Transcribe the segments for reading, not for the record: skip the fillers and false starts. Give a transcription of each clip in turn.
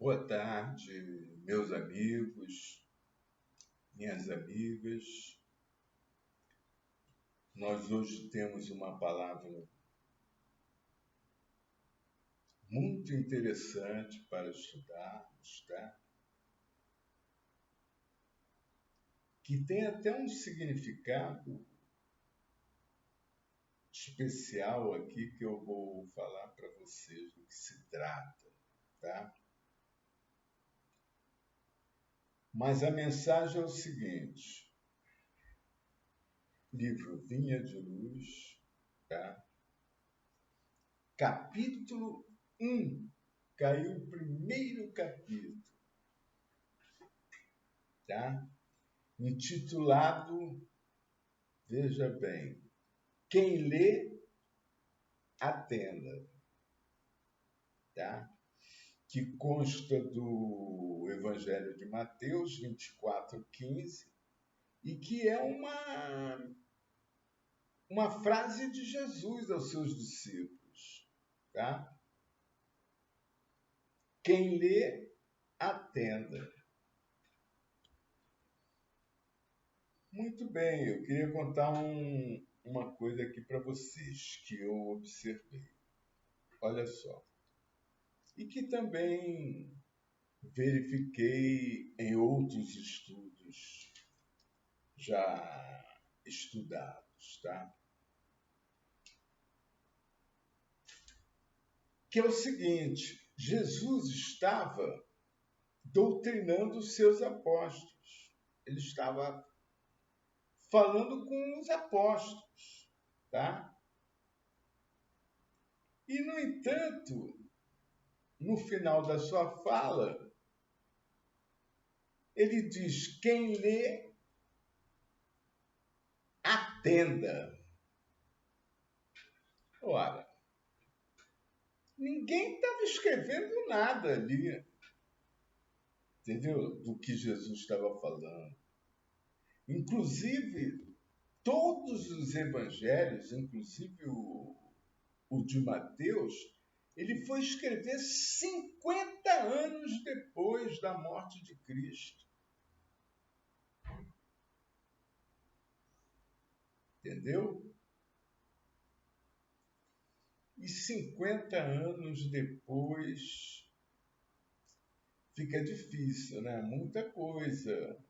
Boa tarde, meus amigos, minhas amigas. Nós hoje temos uma palavra muito interessante para estudarmos, tá? Que tem até um significado especial aqui que eu vou falar para vocês do que se trata, tá? Mas a mensagem é o seguinte: livro Vinha de Luz, tá? Capítulo 1, caiu o primeiro capítulo, tá? Intitulado, veja bem, Quem lê, atenda, tá? Que consta do Evangelho de Mateus 24:15 e que é uma frase de Jesus aos seus discípulos, tá? Quem lê, atenda. Muito bem, eu queria contar uma coisa aqui para vocês que eu observei. Olha só. E que também verifiquei em outros estudos já estudados, tá? Que é o seguinte: Jesus estava doutrinando os seus apóstolos. Ele estava falando com os apóstolos, tá? E, no entanto, no final da sua fala, ele diz: quem lê, atenda. Ora, ninguém estava escrevendo nada ali, entendeu? Do que Jesus estava falando. Inclusive, todos os evangelhos, inclusive o de Mateus, ele foi escrever 50 anos depois da morte de Cristo. Entendeu? E 50 anos depois fica difícil, né? Muita coisa.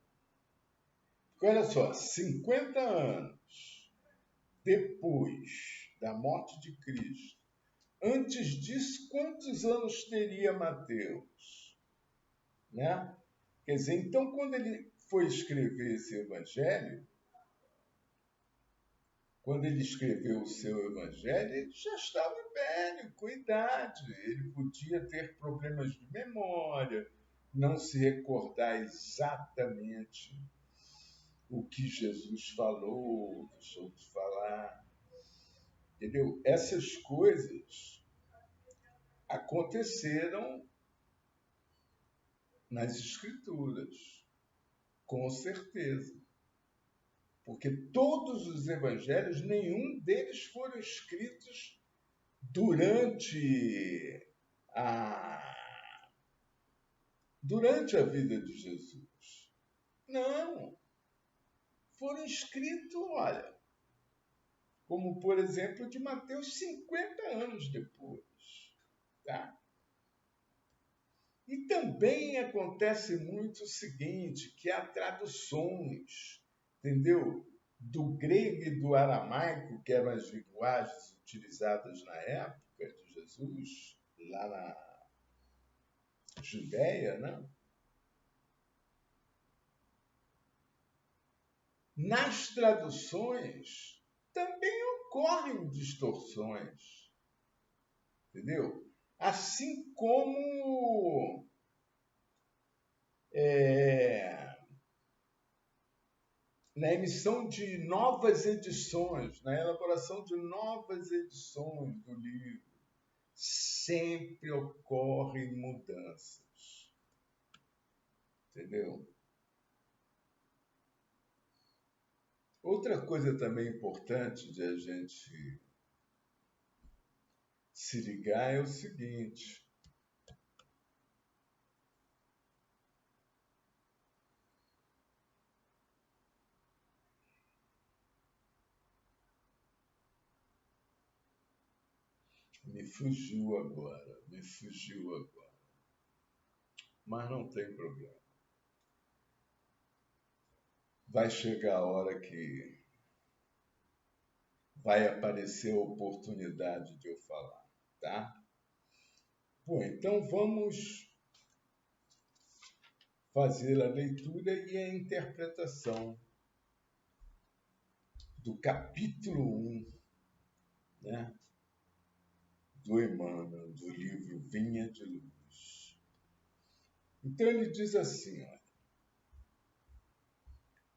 Porque olha só, 50 anos depois da morte de Cristo, antes disso, quantos anos teria Mateus? Né? Quer dizer, então, quando ele foi escrever esse evangelho, quando ele escreveu o seu evangelho, ele já estava velho, com idade. Ele podia ter problemas de memória, não se recordar exatamente o que Jesus falou, deixou de falar. Entendeu? Essas coisas aconteceram nas Escrituras, com certeza. Porque todos os evangelhos, nenhum deles foram escritos a, durante a vida de Jesus. Não. Foram escritos, olha, como por exemplo de Mateus 50 anos depois. Tá? E também acontece muito o seguinte, que há traduções, entendeu? Do grego e do aramaico, que eram as linguagens utilizadas na época de Jesus, lá na Judéia, né? Nas traduções também ocorrem distorções, entendeu? Assim como na emissão de novas edições, na elaboração de novas edições do livro, sempre ocorrem mudanças, entendeu? Outra coisa também importante de a gente se ligar é o seguinte: Me fugiu agora, me fugiu agora. Mas não tem problema. Vai chegar a hora que vai aparecer a oportunidade de eu falar, tá? Bom, então vamos fazer a leitura e a interpretação do capítulo 1, né, do Emmanuel, do livro Vinha de Luz. Então ele diz assim, ó,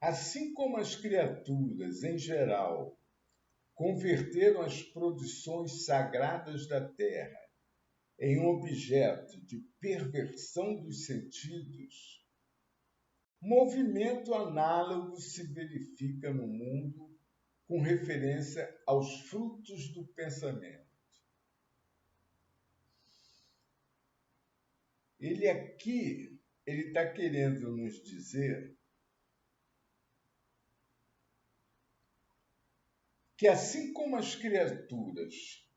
assim como as criaturas, em geral, converteram as produções sagradas da Terra em objeto de perversão dos sentidos, movimento análogo se verifica no mundo com referência aos frutos do pensamento. Ele aqui, ele está querendo nos dizer que assim como as criaturas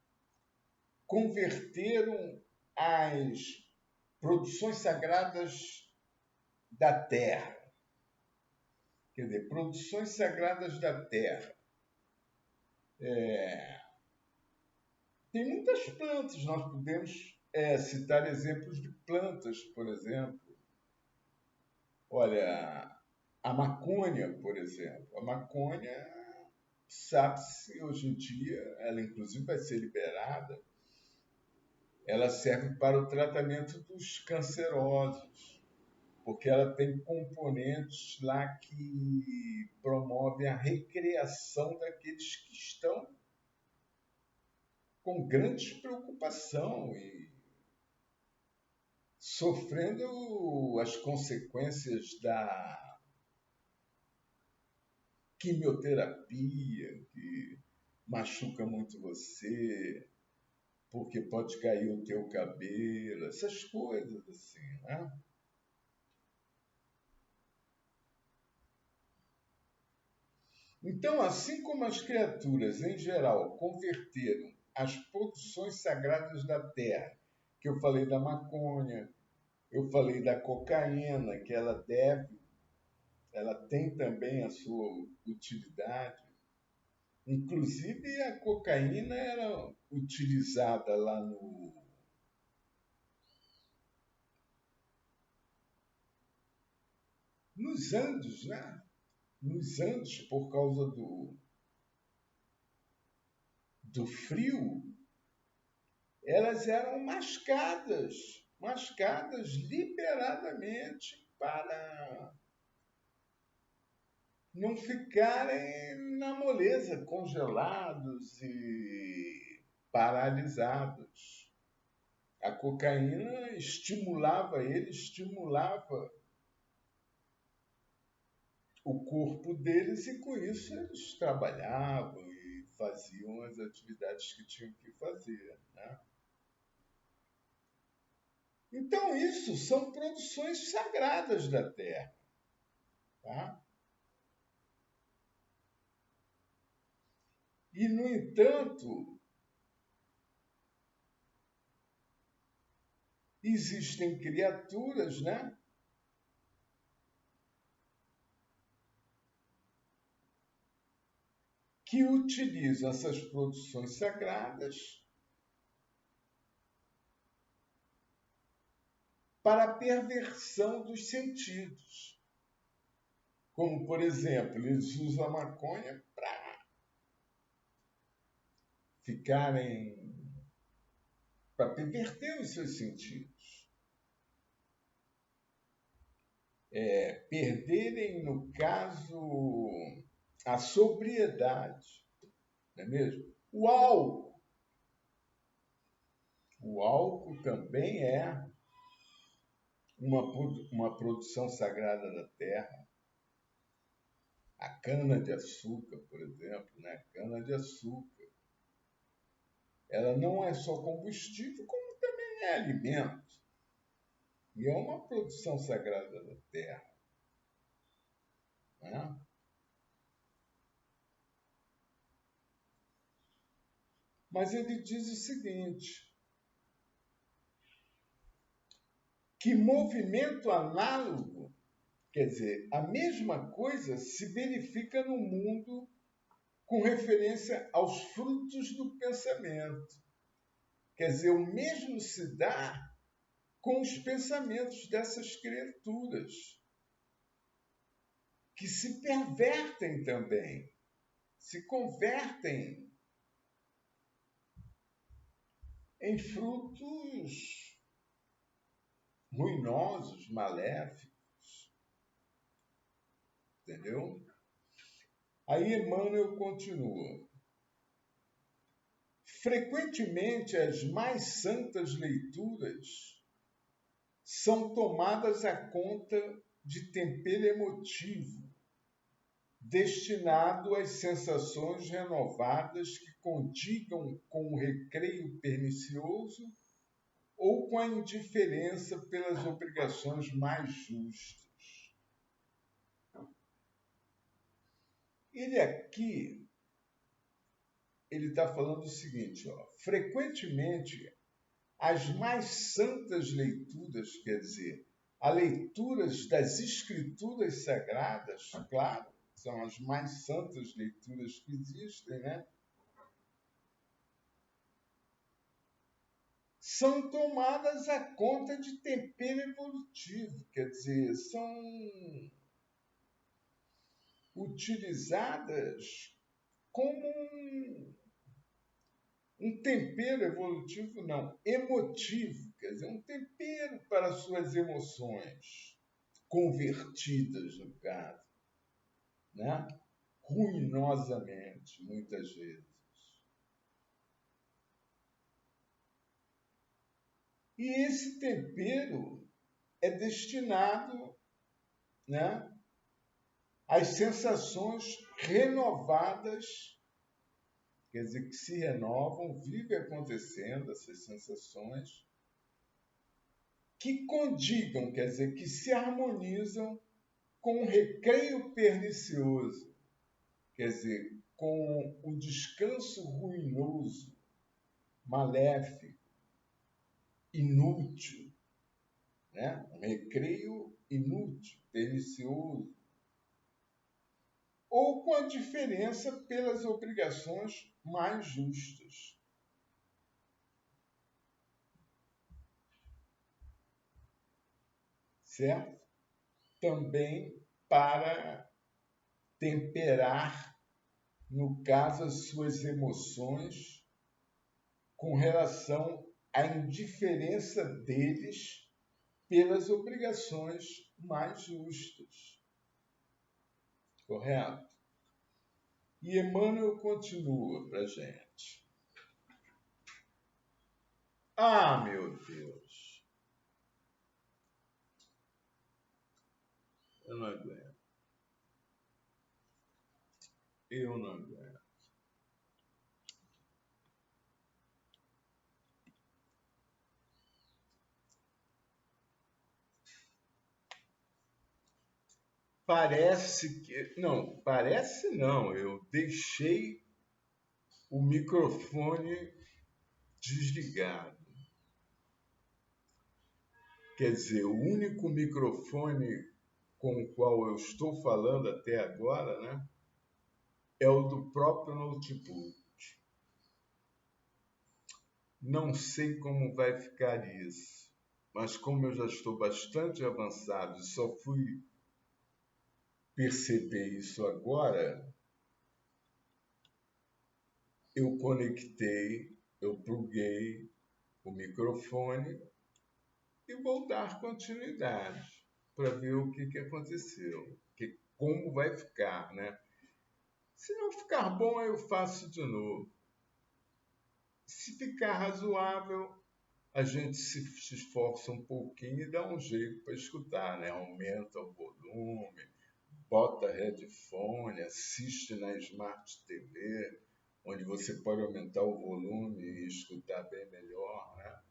converteram as produções sagradas da Terra, quer dizer, produções sagradas da Terra, tem muitas plantas, nós podemos citar exemplos de plantas, por exemplo. Olha, a maconha, por exemplo. A maconha, sabe-se hoje em dia, ela inclusive vai ser liberada, ela serve para o tratamento dos cancerosos, porque ela tem componentes lá que promovem a recriação daqueles que estão com grande preocupação e sofrendo as consequências da quimioterapia, que machuca muito você, porque pode cair o teu cabelo, essas coisas assim, né? Então, assim como as criaturas, em geral, converteram as produções sagradas da terra, que eu falei da maconha, eu falei da cocaína, que ela tem também a sua utilidade. Inclusive, a cocaína era utilizada lá nos Andes, né? Nos Andes, por causa do frio, elas eram mascadas liberadamente para não ficarem na moleza, congelados e paralisados. A cocaína estimulava o corpo deles e com isso eles trabalhavam e faziam as atividades que tinham que fazer, né? Então isso são produções sagradas da Terra, tá? E no entanto, existem criaturas, né, que utilizam essas produções sagradas para a perversão dos sentidos. Como, por exemplo, eles usam a maconha para ficarem, para perverter os seus sentidos. Perderem, no caso, a sobriedade, não é mesmo? O álcool também é uma produção sagrada da terra. A cana-de-açúcar, por exemplo, né? A cana-de-açúcar, ela não é só combustível, como também é alimento. E é uma produção sagrada da terra, né? Mas ele diz o seguinte, que movimento análogo, quer dizer, a mesma coisa se verifica no mundo com referência aos frutos do pensamento. Quer dizer, o mesmo se dá com os pensamentos dessas criaturas, que se pervertem também, se convertem em frutos ruinosos, maléficos, entendeu? Aí Emmanuel continua. Frequentemente as mais santas leituras são tomadas à conta de tempero emotivo, destinado às sensações renovadas que condigam com o recreio pernicioso ou com a indiferença pelas obrigações mais justas. Ele está falando o seguinte, frequentemente as mais santas leituras, quer dizer, as leituras das escrituras sagradas, claro, são as mais santas leituras que existem, né? São tomadas à conta de tempero evolutivo, quer dizer, são utilizadas como um tempero evolutivo, não, emotivo, quer dizer, um tempero para suas emoções, convertidas, no caso, né? Ruinosamente, muitas vezes. E esse tempero é destinado, né, às sensações renovadas, quer dizer, que se renovam, vive acontecendo essas sensações, que condigam, quer dizer, que se harmonizam com o recreio pernicioso, quer dizer, com o descanso ruinoso, maléfico, inútil, né? Um recreio inútil, pernicioso, ou com a diferença pelas obrigações mais justas. Certo? Também para temperar, no caso, as suas emoções com relação à indiferença deles pelas obrigações mais justas. Correto? E Emmanuel continua para a gente. Ah, meu Deus! Eu não aguento. Eu não aguento. Parece que. Não, parece não. Eu deixei o microfone desligado. Quer dizer, o único microfone com o qual eu estou falando até agora, né, é o do próprio notebook. Não sei como vai ficar isso, mas como eu já estou bastante avançado e só fui perceber isso agora, eu conectei, eu pluguei o microfone e vou dar continuidade para ver o que aconteceu, como vai ficar, né? Se não ficar bom, eu faço de novo. Se ficar razoável, a gente se esforça um pouquinho e dá um jeito para escutar, né? Aumenta o volume, bota headphone, assiste na Smart TV, onde você pode aumentar o volume e escutar bem melhor, né?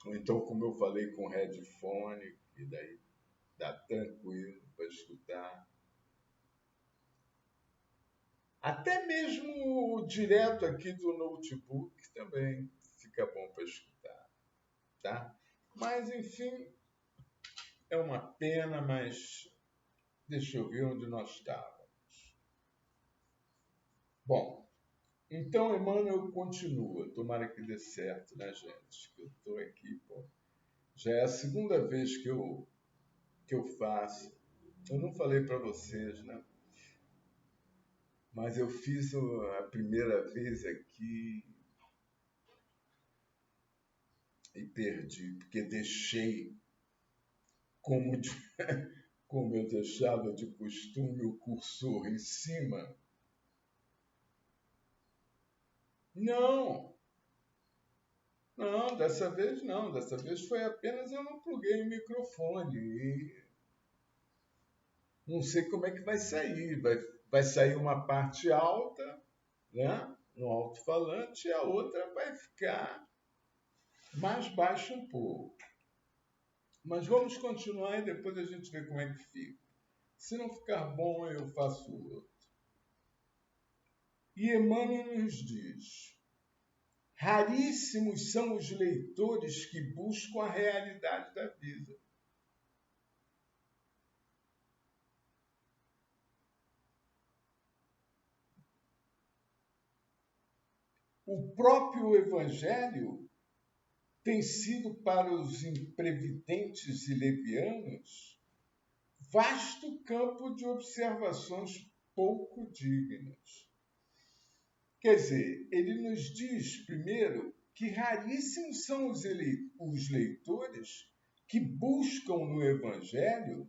Ou então, como eu falei, com headphone, e daí dá tranquilo para escutar. Até mesmo direto aqui do notebook também fica bom para escutar, tá? Mas, enfim, é uma pena, mas deixa eu ver onde nós estávamos. Bom, então Emmanuel continua. Tomara que dê certo, né, gente? Que eu estou aqui, pô. Já é a segunda vez que eu faço. Eu não falei para vocês, né? Mas eu fiz a primeira vez aqui e perdi, porque deixei, como, como eu deixava de costume, o cursor em cima. Não, não, dessa vez não. Dessa vez foi apenas eu não pluguei o microfone. E não sei como é que vai sair. Vai sair uma parte alta, né, no alto-falante, e a outra vai ficar mais baixa um pouco. Mas vamos continuar e depois a gente vê como é que fica. Se não ficar bom, eu faço outro. E Emmanuel nos diz: raríssimos são os leitores que buscam a realidade da vida. O próprio Evangelho tem sido para os imprevidentes e levianos vasto campo de observações pouco dignas. Quer dizer, ele nos diz, primeiro, que raríssimos são os leitores que buscam no Evangelho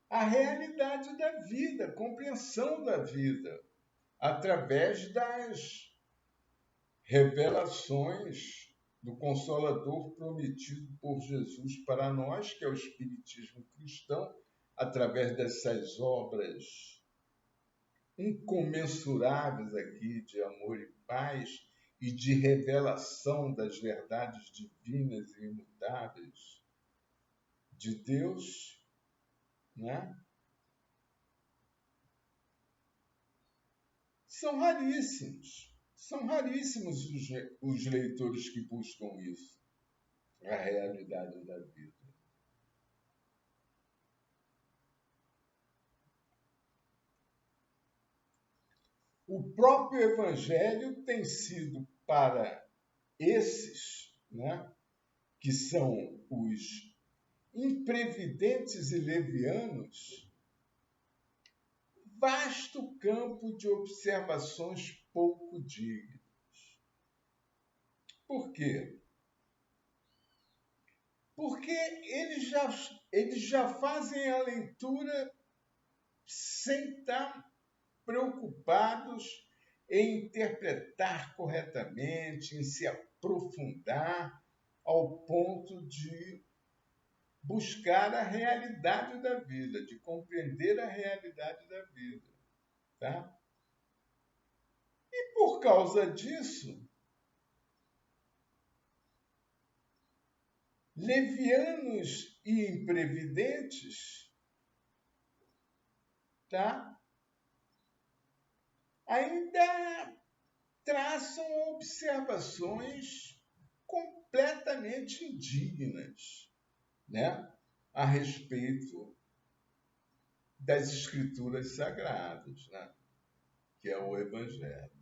a realidade da vida, a compreensão da vida, através das revelações do Consolador prometido por Jesus para nós, que é o Espiritismo cristão, através dessas obras incomensuráveis aqui de amor e paz e de revelação das verdades divinas e imutáveis de Deus, né? São raríssimos. São raríssimos os leitores que buscam isso, a realidade da vida. O próprio Evangelho tem sido para esses, né, que são os imprevidentes e levianos, vasto campo de observações pouco dignas. Por quê? Porque eles já fazem a leitura sem estar preocupados em interpretar corretamente, em se aprofundar ao ponto de buscar a realidade da vida, de compreender a realidade da vida, tá? E por causa disso, levianos e imprevidentes, tá? Ainda traçam observações completamente indignas, né, a respeito das escrituras sagradas, né, que é o Evangelho.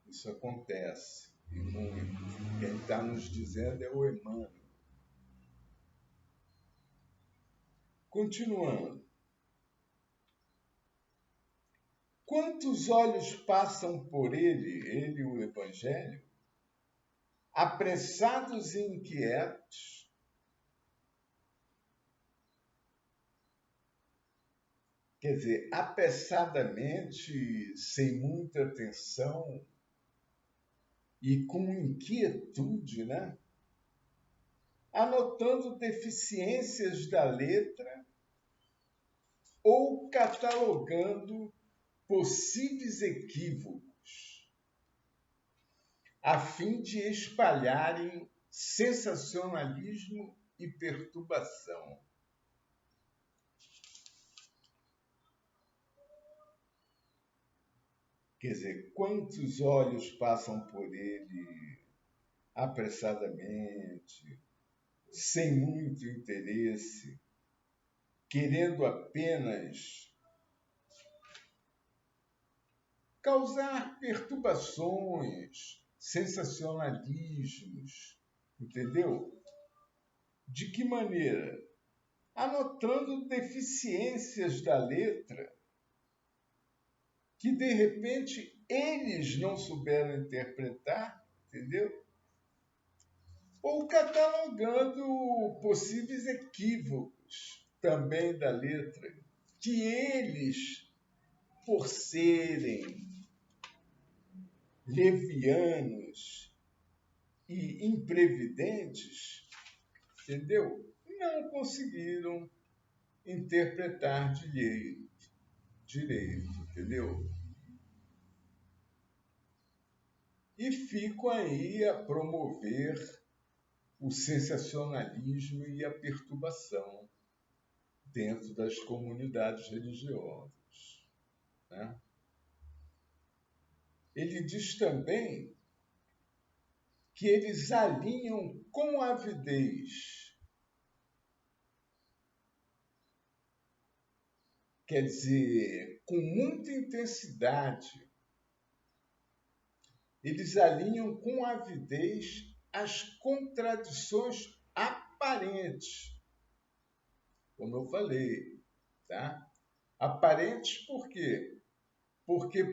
Isso acontece e muito. Quem está nos dizendo é o Emmanuel. Continuando. Quantos olhos passam por ele, o Evangelho, apressados e inquietos, quer dizer, apressadamente, sem muita atenção e com inquietude, né? Anotando deficiências da letra ou catalogando possíveis equívocos, a fim de espalharem sensacionalismo e perturbação. Quer dizer, quantos olhos passam por ele apressadamente, sem muito interesse, querendo apenas causar perturbações, sensacionalismos, entendeu? De que maneira? Anotando deficiências da letra que, de repente, eles não souberam interpretar, entendeu? Ou catalogando possíveis equívocos também da letra, que eles, por serem levianos e imprevidentes, entendeu? Não conseguiram interpretar direito, entendeu? E ficam aí a promover o sensacionalismo e a perturbação dentro das comunidades religiosas, né? Ele diz também que eles alinham com avidez, quer dizer, com muita intensidade, eles alinham com avidez as contradições aparentes, como eu falei, tá? Aparentes por quê? Porque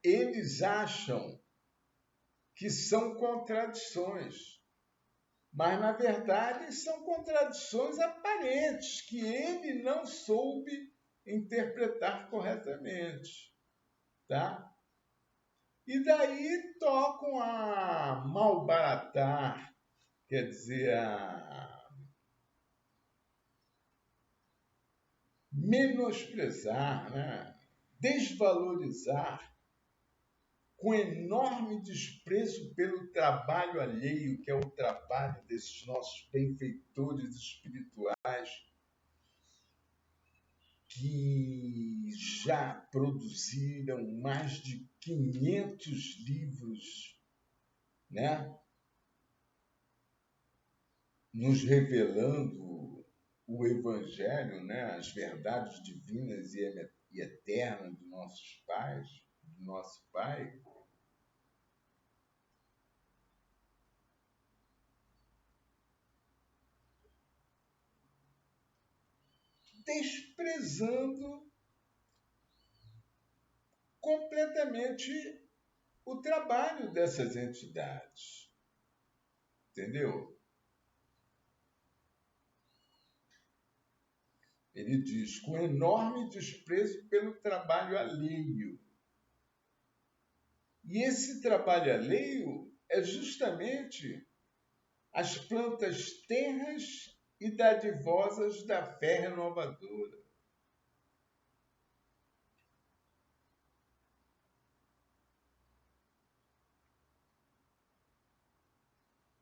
eles acham que são contradições, mas na verdade são contradições aparentes que ele não soube interpretar corretamente, tá? E daí tocam a malbaratar, quer dizer, a menosprezar, né? Desvalorizar, com enorme desprezo pelo trabalho alheio, que é o trabalho desses nossos benfeitores espirituais, que já produziram mais de 500 livros, né? Nos revelando o Evangelho, né? As verdades divinas e eternas dos nossos pais, do nosso Pai. Desprezando completamente o trabalho dessas entidades, entendeu? Ele diz, com enorme desprezo pelo trabalho alheio. E esse trabalho alheio é justamente as plantas tenras e dadivosas da fé renovadora.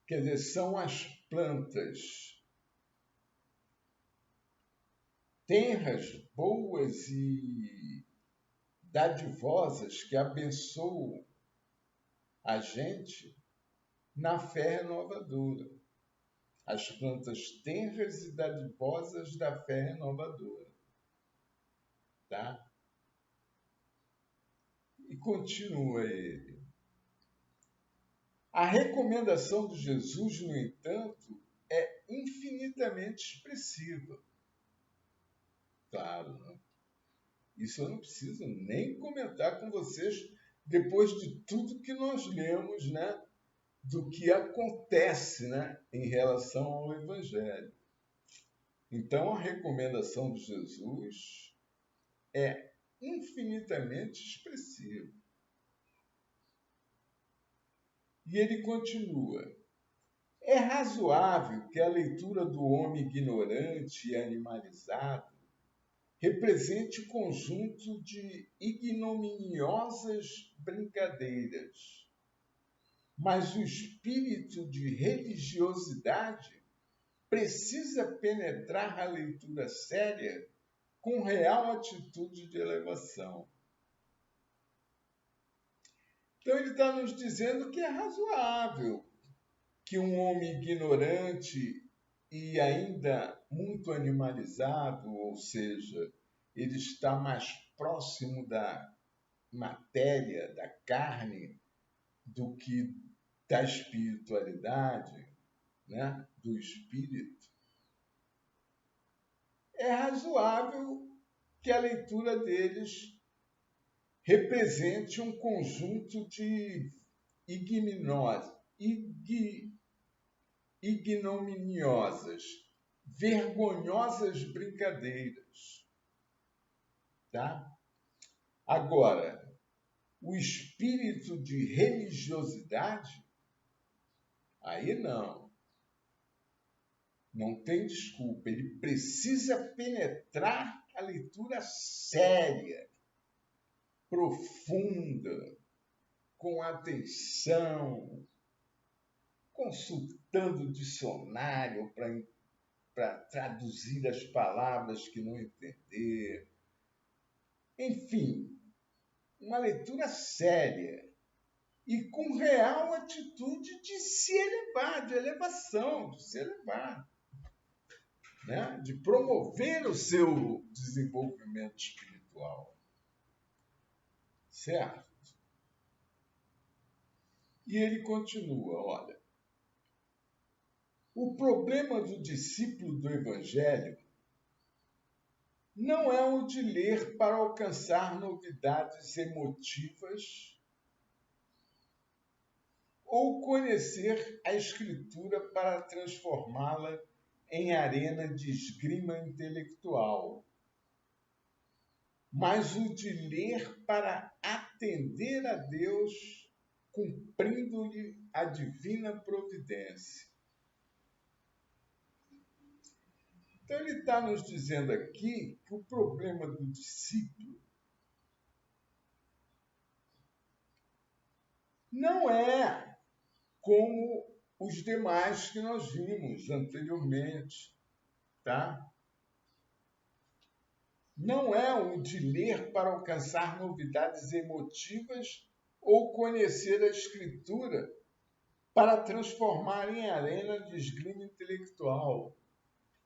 Quer dizer, são as plantas tenras, boas e dadivosas que abençoam a gente na fé renovadora. As plantas tenras e dadivosas da fé renovadora. Tá? E continua ele. A recomendação de Jesus, no entanto, é infinitamente expressiva. Claro, né? Isso eu não preciso nem comentar com vocês depois de tudo que nós lemos, né? Do que acontece, né? Em relação ao Evangelho. Então, a recomendação de Jesus é infinitamente expressiva. E ele continua. É razoável que a leitura do homem ignorante e animalizado represente conjunto de ignominiosas brincadeiras, mas o espírito de religiosidade precisa penetrar a leitura séria com real atitude de elevação. Então ele está nos dizendo que é razoável que um homem ignorante e ainda muito animalizado, ou seja, ele está mais próximo da matéria, da carne, do que da espiritualidade, né? Do espírito, é razoável que a leitura deles represente um conjunto de ignominiosas, vergonhosas brincadeiras. Tá? Agora, o espírito de religiosidade, aí não. Não tem desculpa. Ele precisa penetrar a leitura séria, profunda, com atenção, consultando o dicionário para traduzir as palavras que não entender. Enfim, uma leitura séria e com real atitude de se elevar, de elevação, de se elevar, né? De promover o seu desenvolvimento espiritual. Certo? E ele continua, olha, o problema do discípulo do Evangelho não é o de ler para alcançar novidades emotivas ou conhecer a Escritura para transformá-la em arena de esgrima intelectual, mas o de ler para atender a Deus, cumprindo-lhe a divina providência. Então, ele está nos dizendo aqui que o problema do discípulo não é como os demais que nós vimos anteriormente, tá? Não é o de ler para alcançar novidades emotivas ou conhecer a Escritura para transformar em arena de esgrima intelectual.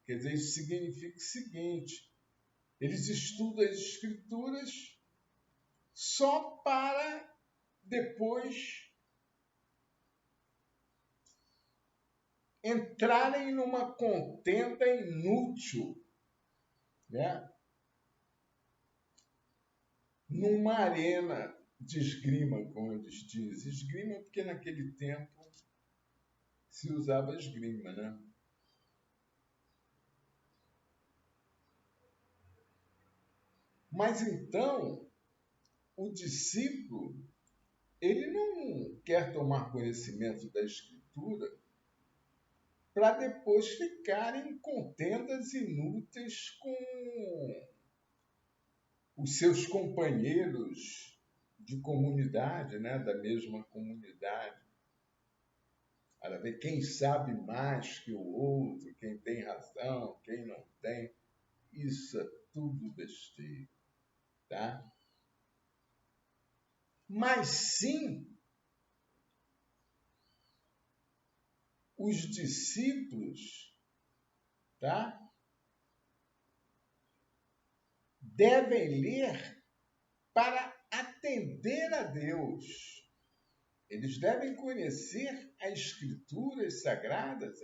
Quer dizer, isso significa o seguinte: eles estudam as Escrituras só para depois entrarem numa contenda inútil, né? Numa arena de esgrima, como eles dizem. Esgrima porque naquele tempo se usava esgrima, né? Mas então, o discípulo, ele não quer tomar conhecimento da Escritura para depois ficar em contendas inúteis com os seus companheiros de comunidade, né? Da mesma comunidade. Para ver quem sabe mais que o outro, quem tem razão, quem não tem. Isso é tudo besteira, tá? Mas sim, os discípulos, tá? Devem ler para atender a Deus. Eles devem conhecer as Escrituras Sagradas,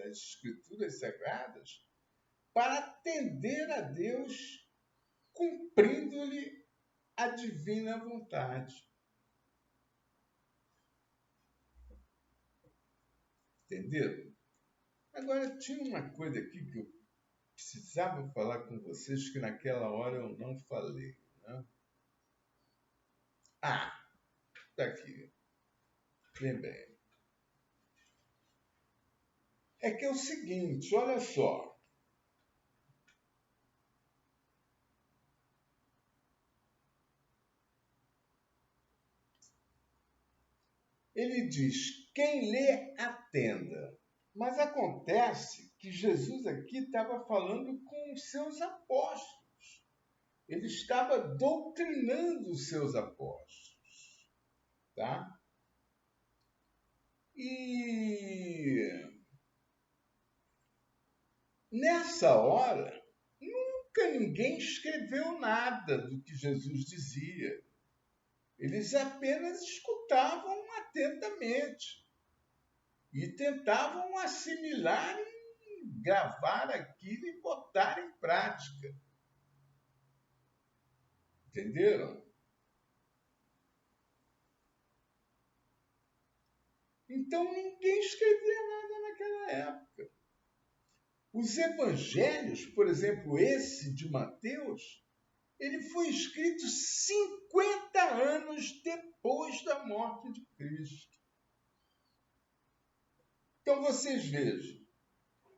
para atender a Deus, cumprindo-lhe a divina vontade. Entenderam? Agora, tinha uma coisa aqui que eu precisava falar com vocês que naquela hora eu não falei, né? Ah, está aqui. Lembrei. É que é o seguinte, olha só. Ele diz, quem lê, atenda. Mas acontece que Jesus aqui estava falando com os seus apóstolos. Ele estava doutrinando os seus apóstolos. Tá? E nessa hora, nunca ninguém escreveu nada do que Jesus dizia. Eles apenas escutavam atentamente e tentavam assimilar e gravar aquilo e botar em prática. Entenderam? Então ninguém escrevia nada naquela época. Os evangelhos, por exemplo, esse de Mateus, ele foi escrito 50 anos depois da morte de Cristo. Então vocês vejam,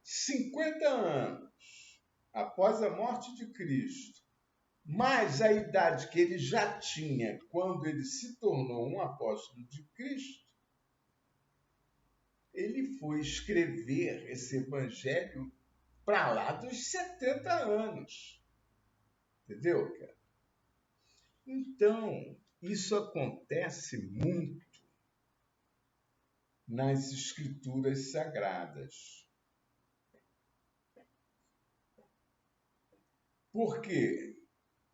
50 anos após a morte de Cristo, mais a idade que ele já tinha quando ele se tornou um apóstolo de Cristo, ele foi escrever esse evangelho para lá dos 70 anos. Entendeu, cara? Então, isso acontece muito nas escrituras sagradas. Porque,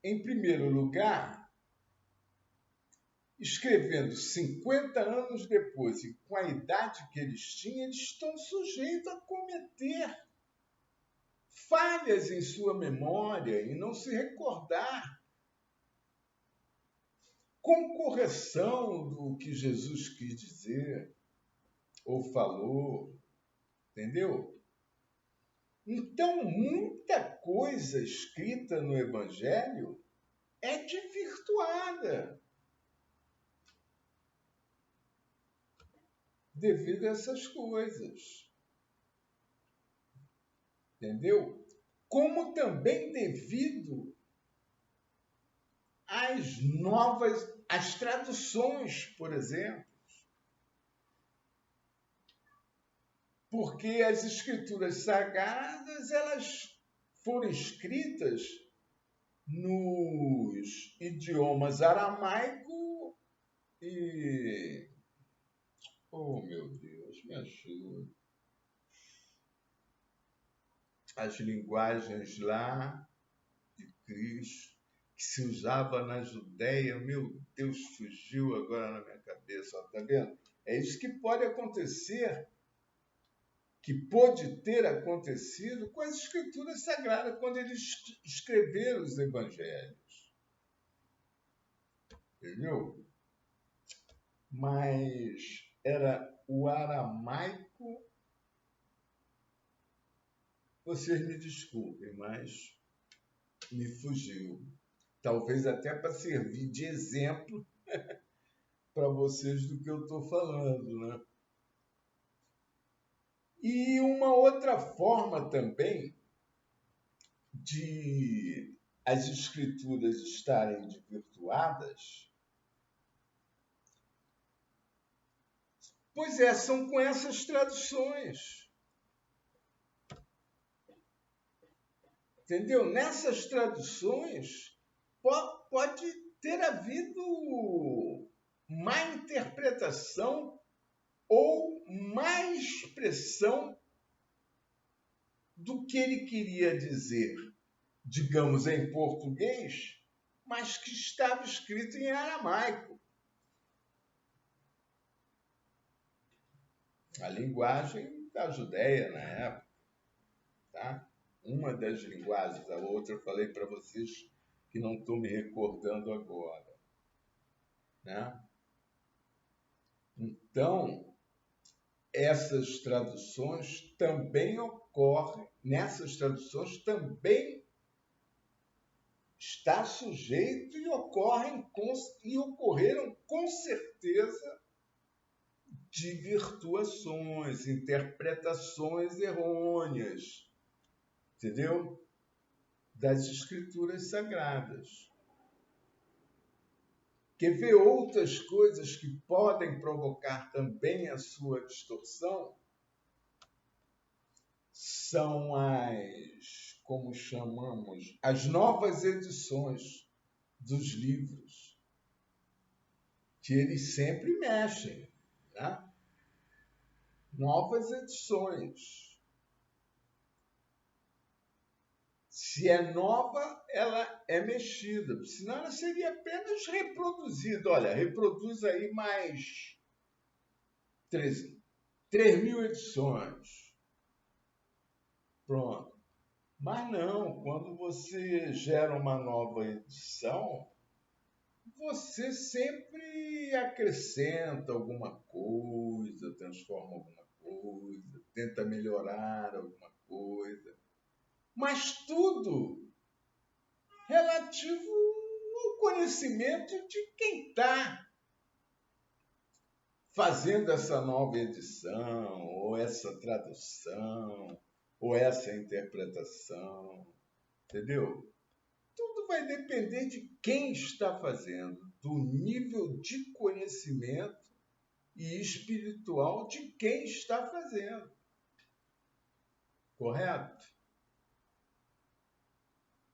em primeiro lugar, escrevendo 50 anos depois e com a idade que eles tinham, eles estão sujeitos a cometer falhas em sua memória e não se recordar. Com correção do que Jesus quis dizer ou falou, entendeu? Então, muita coisa escrita no Evangelho é desvirtuada devido a essas coisas. Entendeu? Como também devido às traduções, por exemplo. Porque as escrituras sagradas, elas foram escritas nos idiomas aramaico e... Oh, meu Deus, me ajuda. As linguagens lá de Cristo, que se usava na Judéia, meu Deus, fugiu agora na minha cabeça, está vendo? É isso que pode acontecer, que pode ter acontecido com as escrituras sagradas, quando eles escreveram os evangelhos. Entendeu? Mas era o aramaico. Vocês me desculpem, mas me fugiu. Talvez até para servir de exemplo para vocês do que eu estou falando, né? E uma outra forma também de as escrituras estarem desvirtuadas, pois são com essas traduções. Entendeu? Nessas traduções pode ter havido má interpretação ou má expressão do que ele queria dizer, digamos em português, mas que estava escrito em aramaico. A linguagem da Judéia na época, tá? Uma das linguagens, a outra eu falei para vocês que não estou me recordando agora, né? Então, essas traduções também ocorrem, nessas traduções também está sujeito e ocorreram com certeza desvirtuações, interpretações errôneas, entendeu? Das escrituras sagradas. Quer ver outras coisas que podem provocar também a sua distorção? São como chamamos, as novas edições dos livros, que eles sempre mexem, né? novas edições. Se é nova, ela é mexida, senão ela seria apenas reproduzida. Olha, reproduz aí mais 3.000 edições. Pronto. Mas não, quando você gera uma nova edição, você sempre acrescenta alguma coisa, transforma alguma coisa, tenta melhorar alguma coisa. Mas tudo relativo ao conhecimento de quem está fazendo essa nova edição, ou essa tradução, ou essa interpretação, entendeu? Tudo vai depender de quem está fazendo, do nível de conhecimento e espiritual de quem está fazendo. Correto?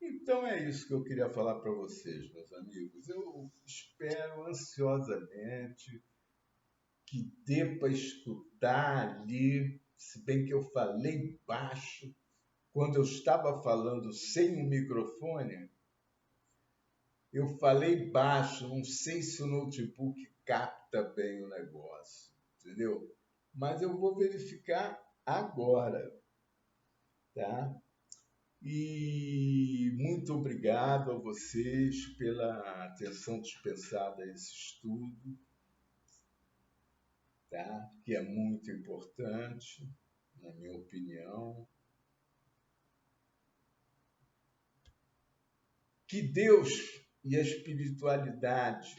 Então é isso que eu queria falar para vocês, meus amigos. Eu espero ansiosamente que dê para escutar ali, se bem que eu falei baixo, quando eu estava falando sem o microfone, eu falei baixo, não sei se o notebook capta bem o negócio, entendeu? Mas eu vou verificar agora, tá? E muito obrigado a vocês pela atenção dispensada a esse estudo, tá? Que é muito importante, na minha opinião. Que Deus e a espiritualidade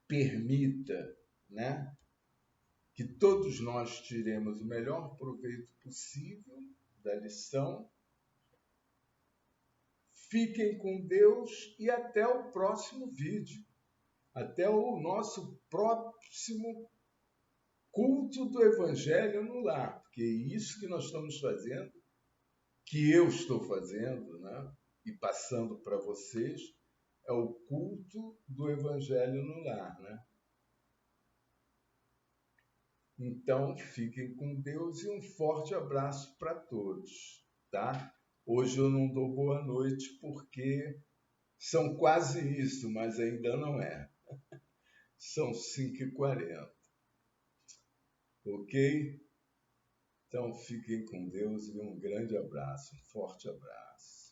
permita, né, que todos nós tiremos o melhor proveito possível da lição. Fiquem com Deus e até o próximo vídeo. Até o nosso próximo culto do Evangelho no lar, porque é isso que nós estamos fazendo, que eu estou fazendo, né? E passando para vocês, é o culto do Evangelho no lar, né? Então, fiquem com Deus e um forte abraço para todos, tá? Hoje eu não dou boa noite porque são quase isso, mas ainda não é. São 5h40, ok? Então, fiquem com Deus e um grande abraço, um forte abraço.